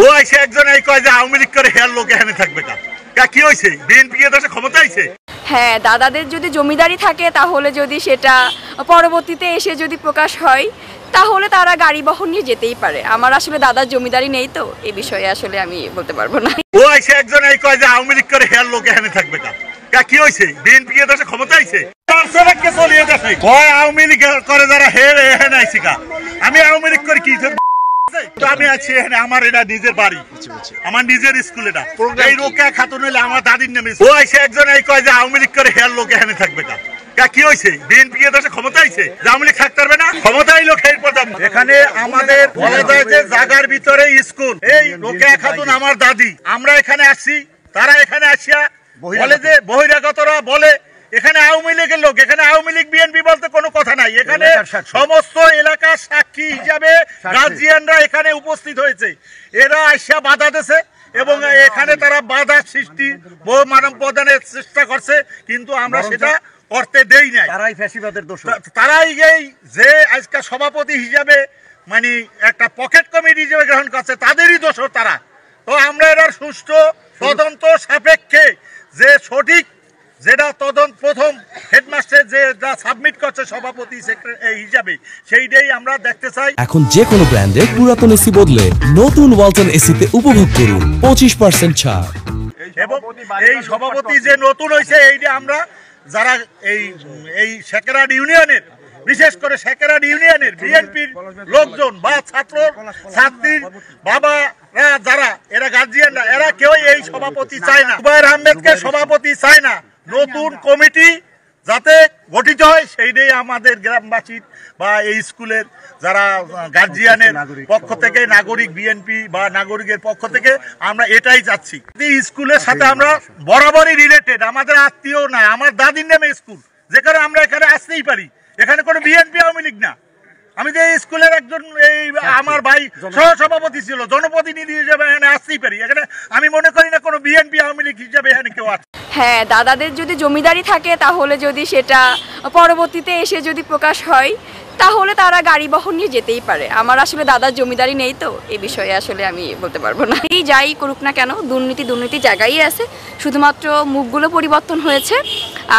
ও আইসে একজন এই কয় যে আওয়ামী লীগ করে হেয়ার লোক এখানে থাকবে কি হয়েছে? বিএনপি এর দেশে ক্ষমতা আইছে। হ্যাঁ, দাদাদের যদি জমিদারি থাকে তাহলে যদি সেটা পরবর্তীতে এসে যদি প্রকাশ হয় তাহলে তারা গাড়ি বহন নিয়ে যেতেই পারে। আমার আসলে দাদার জমিদারি নেই, তো এই বিষয়ে আসলে আমি বলতে পারবো না। ও আইসে একজন এই কয় যে আওয়ামী লীগ করে হেয়ার লোক এখানে থাকবে কি হয়েছে? বিএনপি এর দেশে ক্ষমতা আইছে। আওয়ামী লীগ করে যারা হের এখানে আইসি আমি আওয়ামী লীগ করে কি আমি আছি এখানে, আমার এটা নিজের বাড়ি, আমার নিজের স্কুল, এটা এই রোকেয়া খাতুন হইলে আমার দাদির নামে। ও আইসে একজন এই কয় যে আওয়ামী লীগ করে হেয়ার লোক এখানে থাকবে কি হয়েছে? বিএনপি এর দেশে ক্ষমতা আইছে, আওয়ামী লীগ থাকতে পারবে না? ক্ষমতাই লোক এই প্রধান। এখানে আমাদের বলা যায় যে জায়গার ভিতরে স্কুল, এই রোকেয়া খাতুন আমার দাদি, আমরা এখানে আসছি, তারা এখানে আসিয়া বলে যে বহিরাগতরা বলে এখানে আওয়ামী লীগের লোক, এখানে আওয়ামী লীগ বিএনপি বলতে কোনো কথা নাই। এখানে সমস্ত এলাকার সাক্ষী হিসাবে গার্জিয়ানরা এখানে উপস্থিত হয়েছে, এরা আসিয়া বাধা দিয়েছে এবং এখানে তারা বাধা সৃষ্টি বহু মানব প্রদানের চেষ্টা করছে, কিন্তু আমরা সেটা করতে দেই নাই। তারাই এই যে আজকে সভাপতি হিসাবে মানে একটা পকেট কমিটি হিসেবে গ্রহণ করছে, তাদেরই দোষর তারা। তো আমরা এর সুষ্ঠু তদন্ত সাপেক্ষে যে সঠিক যেটা তদন্ত প্রথম হেডমাস্টার যেটা সাবমিট করছে সভাপতি হিসাবে, সেইটাই আমরা দেখতে চাই। এখন যে কোনো ব্র্যান্ডের পুরাতন এসি বদলে নতুন ওয়ালটন এসিতে উপভোগ করুন 25% ছাড়। এবং এই সভাপতি যে নতুন হয়েছে, এইটা আমরা যারা এই সেকেরাড ইউনিয়নের, বিশেষ করে সেকেরাড ইউনিয়নের বিএনপির লোকজন বা ছাত্রীর বাবারা যারা এরা গার্জিয়ানরা, এরা কেউ এই সভাপতি চায় না, জুবায়ের আহমেদকে সভাপতি চায় না। নতুন কমিটি যাতে গঠিত হয় সেইটাই আমাদের গ্রামবাসীর বা এই স্কুলের যারা গার্জিয়ানের পক্ষ থেকে, নাগরিক বিএনপি বা নাগরিকের পক্ষ থেকে আমরা এটাই চাচ্ছি। স্কুলের সাথে আমরা বরাবরই রিলেটেড, আমাদের আত্মীয় না, আমার দাদির নামে স্কুল, যেখানে আমরা এখানে আসতেই পারি, এখানে কোনো বিএনপি আওয়ামী লীগ না। আমি যে স্কুলের একজন এই আমার ভাই সহ সভাপতি ছিল, জনপ্রতিনিধি হিসেবে এখানে আসতেই পারি। এখানে আমি মনে করি না কোনো বিএনপি আওয়ামী লীগ হিসেবে এখানে কেউ আছে। হ্যাঁ, দাদাদের যদি জমিদারি থাকে তাহলে যদি সেটা পরবর্তীতে এসে যদি প্রকাশ হয় তাহলে তারা গাড়ি বহন নিয়ে যেতেই পারে। আমার আসলে দাদার জমিদারি নেই, তো এই বিষয়ে আসলে আমি বলতে পারবো না। এই যাই করুক না কেন, দুর্নীতি জায়গায় আছে, শুধুমাত্র মুখগুলো পরিবর্তন হয়েছে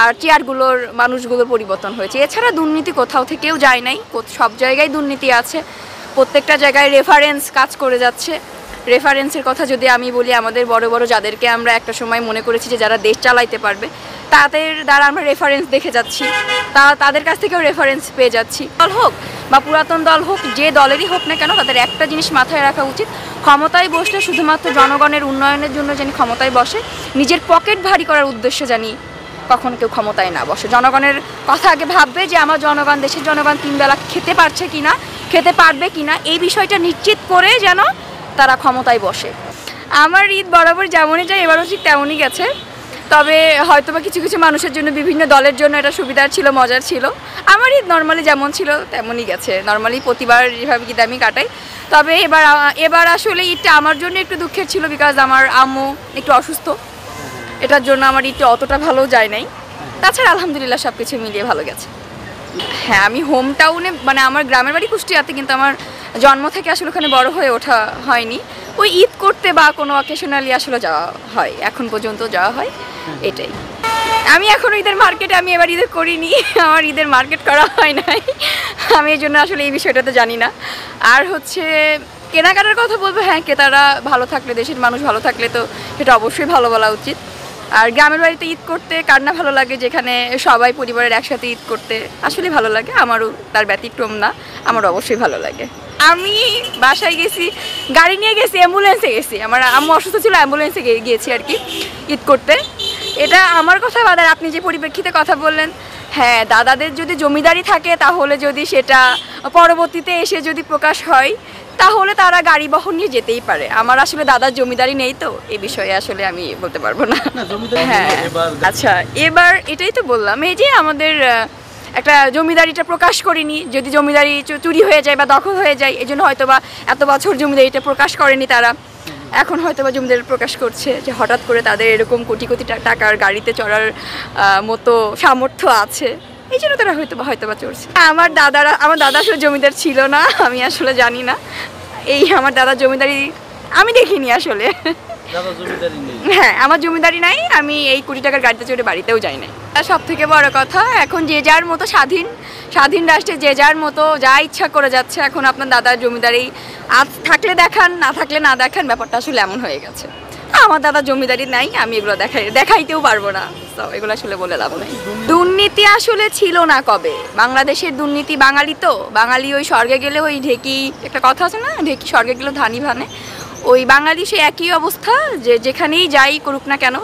আর চেয়ারগুলোর মানুষগুলোর পরিবর্তন হয়েছে। এছাড়া দুর্নীতি কোথাও থেকেও যায় নাই, সব জায়গায় দুর্নীতি আছে, প্রত্যেকটা জায়গায় রেফারেন্স কাজ করে যাচ্ছে। রেফারেন্সের কথা যদি আমি বলি, আমাদের বড় বড় যাদেরকে আমরা একটা সময় মনে করেছি যে যারা দেশ চালাইতে পারবে, তাদের দ্বারা আমরা রেফারেন্স দেখে যাচ্ছি, তাদের কাছ থেকেও রেফারেন্স পেয়ে যাচ্ছি। দল হোক বা পুরাতন দল হোক, যে দলেরই হোক না কেন, তাদের একটা জিনিস মাথায় রাখা উচিত, ক্ষমতায় বসলে শুধুমাত্র জনগণের উন্নয়নের জন্য জানি ক্ষমতায় বসে, নিজের পকেট ভারী করার উদ্দেশ্যে জানি কখনো কেউ ক্ষমতায় না বসে। জনগণের কথা আগে ভাববে যে আমার জনগণ, দেশের জনগণ 3 বেলা খেতে পারছে কিনা, খেতে পারবে কিনা, এই বিষয়টা নিশ্চিত করে যেন তারা ক্ষমতায় বসে। আমার ঈদ বরাবর যেমনই যায়, এবারও ঠিক তেমনই গেছে। তবে হয়তোবা কিছু কিছু মানুষের জন্য, বিভিন্ন দলের জন্য এটা সুবিধার ছিল, মজার ছিল। আমার ঈদ নর্মালি যেমন ছিল তেমনই গেছে। নর্মালি প্রতিবার যেভাবে ঈদ আমি কাটাই, তবে এবার আসলে ঈদটা আমার জন্য একটু দুঃখের ছিল, বিকজ আমার আম্মু একটু অসুস্থ, এটার জন্য আমার ঈদটা অতটা ভালো যায় নাই। তাছাড়া আলহামদুলিল্লাহ সব কিছু মিলিয়ে ভালো গেছে। হ্যাঁ, আমি হোম টাউনে, মানে আমার গ্রামের বাড়ি কুষ্টিয়াতে, কিন্তু আমার জন্ম থেকে আসলে ওখানে বড় হয়ে ওঠা হয়নি। ওই ঈদ করতে বা কোনো অকেশনালি আসলে যাওয়া হয়, এখন পর্যন্ত যাওয়া হয়, এটাই। আমি এখন ঈদের মার্কেটে, আমি এবার ঈদের করিনি, আমার ঈদের মার্কেট করা হয় নাই, আমি এই জন্য আসলে এই বিষয়টাতে জানি না। আর হচ্ছে কেনাকাটার কথা বলবো, হ্যাঁ, ক্রেতারা ভালো থাকলে, দেশের মানুষ ভালো থাকলে তো সেটা অবশ্যই ভালো বলা উচিত। আর গ্রামের বাড়িতে ঈদ করতে কার না ভালো লাগে, যেখানে সবাই পরিবারের একসাথে ঈদ করতে আসলে ভালো লাগে। আমারও তার ব্যতিক্রম না, আমারও অবশ্যই ভালো লাগে। আমি বাসায় গেছি, গাড়ি নিয়ে গেছি, অ্যাম্বুলেন্সে গেছি, আমার আম্মু অসুস্থ ছিল, অ্যাম্বুলেন্সে গিয়েছি আর কি ঈদ করতে। এটা আমার কথা বাদ, আর আপনি যে পরিপ্রেক্ষিতে কথা বললেন, হ্যাঁ, দাদাদের যদি জমিদারি থাকে তাহলে যদি সেটা পরবর্তীতে এসে যদি প্রকাশ হয় তাহলে তারা গাড়ি বহন নিয়ে যেতেই পারে। আমার আসলে দাদার জমিদারি নেই, তো এই বিষয়ে আসলে আমি বলতে পারবো না। হ্যাঁ, আচ্ছা, এবার এটাই তো বললাম, এই যে আমাদের একটা জমিদারিটা প্রকাশ করিনি, যদি জমিদারি চুরি হয়ে যায় বা দখল হয়ে যায়, এই জন্য হয়তো বা এত বছর জমিদারিটা প্রকাশ করেনি তারা, এখন হয়তো বা জমিদারি প্রকাশ করছে যে হঠাৎ করে তাদের এরকম কোটি কোটি টাকার গাড়িতে চড়ার মতো সামর্থ্য আছে, এই জন্য তারা হয়তো বা চড়ছে। আমার দাদা আসলে জমিদার ছিল না, আমি আসলে জানি না। এই আমার দাদা জমিদারি আমি দেখিনি আসলে। হ্যাঁ, আমার জমিদারি নাই, আমি এই কোটি টাকার গাড়িতে চড়ে বাড়িতেও যাই নাই। সব থেকে বড় কথা, এখন যে যার মতো স্বাধীন রাষ্ট্রে যে যার মতো যা ইচ্ছা করে যাচ্ছে। এখন আপনার দাদার জমিদারি আজ থাকলে দেখান, না থাকলে না দেখান, ব্যাপারটা আসলে এমন হয়ে গেছে। আমার দাদার জমিদারি নাই, আমি এগুলো দেখাইতেও পারবো না। তো এগুলো আসলে বলে লাভ নেই। দুর্নীতি আসলে ছিল না কবে, বাংলাদেশের দুর্নীতি, বাঙালি ওই স্বর্গে গেলে ওই ঢেকি, একটা কথা আছে না, ঢেকি স্বর্গে গেলেও ধানি ভানে, ওই বাঙালি সে একই অবস্থা, যে যেখানেই যাই করুক না কেন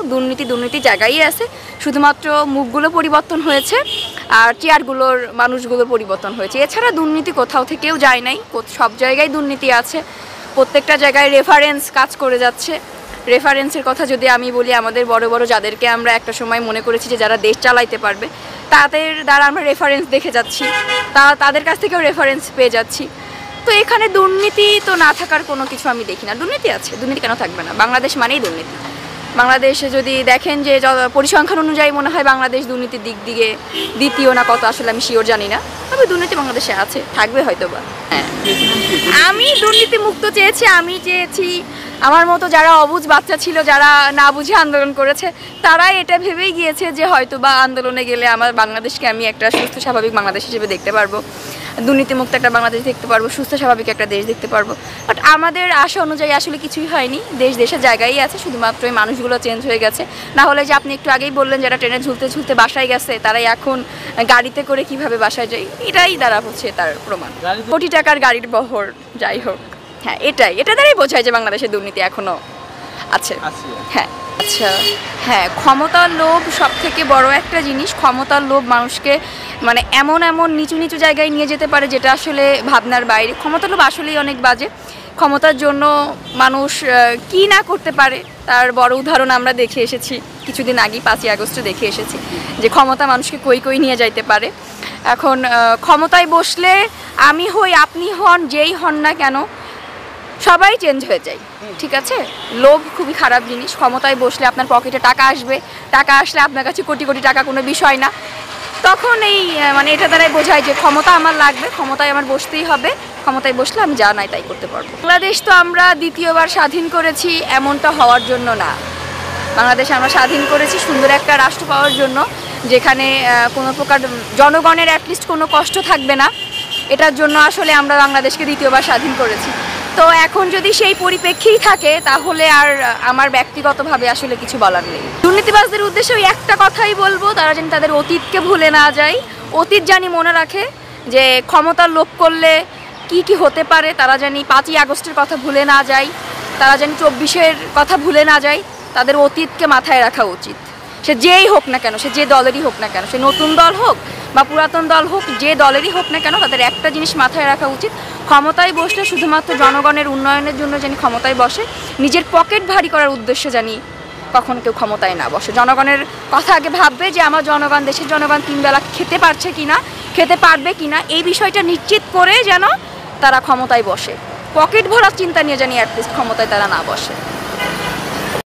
দুর্নীতি জায়গায় আছে, শুধুমাত্র মুখগুলো পরিবর্তন হয়েছে আর চেয়ারগুলোর মানুষগুলোর পরিবর্তন হয়েছে। এছাড়া দুর্নীতি কোথাও থেকেও যায় নাই, সব জায়গায় দুর্নীতি আছে, প্রত্যেকটা জায়গায় রেফারেন্স কাজ করে যাচ্ছে। রেফারেন্সের কথা যদি আমি বলি, আমাদের বড় বড় যাদেরকে আমরা একটা সময় মনে করেছি যে যারা দেশ চালাইতে পারবে, তাদের দ্বারা আমরা রেফারেন্স দেখে যাচ্ছি, তাদের কাছ থেকেও রেফারেন্স পেয়ে যাচ্ছি। তো এখানে দুর্নীতি তো না থাকার কোনো কিছু আমি দেখি না। দুর্নীতি আছে, দুর্নীতি কেন থাকবে না? বাংলাদেশ মানেই দুর্নীতি। বাংলাদেশে যদি দেখেন যে পরিসংখ্যান অনুযায়ী মনে হয় বাংলাদেশ দুর্নীতির দিক দিয়ে দ্বিতীয় না কত, আসলে আমি শিওর জানি না, তবে দুর্নীতি বাংলাদেশে আছে, থাকবে হয়তো বা। হ্যাঁ, আমি দুর্নীতি মুক্ত চেয়েছি। আমি চেয়েছি আমার মতো যারা অবুঝ বাচ্চা ছিল, যারা না বুঝে আন্দোলন করেছে, তারাই এটা ভেবেই গিয়েছে যে হয়তো বা আন্দোলনে গেলে আমার বাংলাদেশকে আমি একটা সুস্থ স্বাভাবিক বাংলাদেশ হিসেবে দেখতে পারবো, দুর্নীতিমুক্ত একটা বাংলাদেশ দেখতে পারবো, সুস্থ স্বাভাবিক একটা দেশ দেখতে পারবো। বাট আমাদের আশা অনুযায়ী আসলে কিছুই হয়নি। দেশের জায়গায় আছে, শুধুমাত্র এই মানুষগুলো চেঞ্জ হয়ে গেছে। না হলে যে আপনি একটু আগেই বললেন যারা ট্রেনে ঝুলতে বাসায় গেছে, তারাই এখন গাড়িতে করে কিভাবে বাসায় যায়, এটাই দ্বারা হচ্ছে তার প্রমাণ। কোটি টাকার গাড়ির বহর, যাই হোক, হ্যাঁ, এটা দ্বারাই বোঝায় যে বাংলাদেশে দুর্নীতি এখনো আছে। হ্যাঁ, আচ্ছা, হ্যাঁ, ক্ষমতার লোভ সব থেকে বড় একটা জিনিস। ক্ষমতার লোভ মানুষকে মানে এমন নিচু জায়গায় নিয়ে যেতে পারে, যেটা আসলে ভাবনার বাইরে। ক্ষমতার লোভ আসলেই অনেক বাজে। ক্ষমতার জন্য মানুষ কি না করতে পারে তার বড় উদাহরণ আমরা দেখে এসেছি কিছুদিন আগে, 5ই আগস্টে দেখে এসেছি যে ক্ষমতা মানুষকে কই নিয়ে যাইতে পারে। এখন ক্ষমতায় বসলে আমি হই, আপনি হন, যেই হন না কেন, সবাই চেঞ্জ হয়ে যায়। ঠিক আছে, লোভ খুবই খারাপ জিনিস। ক্ষমতায় বসলে আপনার পকেটে টাকা আসবে, টাকা আসলে আপনার কাছে কোটি টাকা কোনো বিষয় না। তখন এই মানে এটা দ্বারাই বোঝায় যে ক্ষমতা আমার লাগবে, ক্ষমতায় আমার বসতেই হবে, ক্ষমতায় বসলে আমি যা নাই তাই করতে পারবো। বাংলাদেশ তো আমরা দ্বিতীয়বার স্বাধীন করেছি এমনটা হওয়ার জন্য না। বাংলাদেশ আমরা স্বাধীন করেছি সুন্দর একটা রাষ্ট্র পাওয়ার জন্য, যেখানে কোনো প্রকার জনগণের অ্যাটলিস্ট কোনো কষ্ট থাকবে না। এটার জন্য আসলে আমরা বাংলাদেশকে দ্বিতীয়বার স্বাধীন করেছি। তো এখন যদি সেই পরিপ্রেক্ষেই থাকে, তাহলে আর আমার ব্যক্তিগতভাবে আসলে কিছু বলার নেই। দুর্নীতিবাজদের উদ্দেশ্যে ওই একটা কথাই বলবো, তারা যেন তাদের অতীতকে ভুলে না যায়, অতীত জানি মনে রাখে, যে ক্ষমতার লোভ করলে কি হতে পারে। তারা জানি 5ই আগস্টের কথা ভুলে না যায়, তারা জানি 24-এর কথা ভুলে না যায়। তাদের অতীতকে মাথায় রাখা উচিত। সে যেই হোক না কেন, সে যে দলেরই হোক না কেন, সে নতুন দল হোক বা পুরাতন দল হোক, যে দলেরই হোক না কেন, তাদের একটা জিনিস মাথায় রাখা উচিত, ক্ষমতায় বসলে শুধুমাত্র জনগণের উন্নয়নের জন্য জানি ক্ষমতায় বসে, নিজের পকেট ভারী করার উদ্দেশ্যে জানি কখনো কেউ ক্ষমতায় না বসে। জনগণের কথা আগে ভাববে যে আমার জনগণ, দেশের জনগণ 3 বেলা খেতে পারছে কিনা, খেতে পারবে কিনা, এই বিষয়টা নিশ্চিত করে যেন তারা ক্ষমতায় বসে। পকেট ভরার চিন্তা নিয়ে জানি অ্যাটলিস্ট ক্ষমতায় তারা না বসে।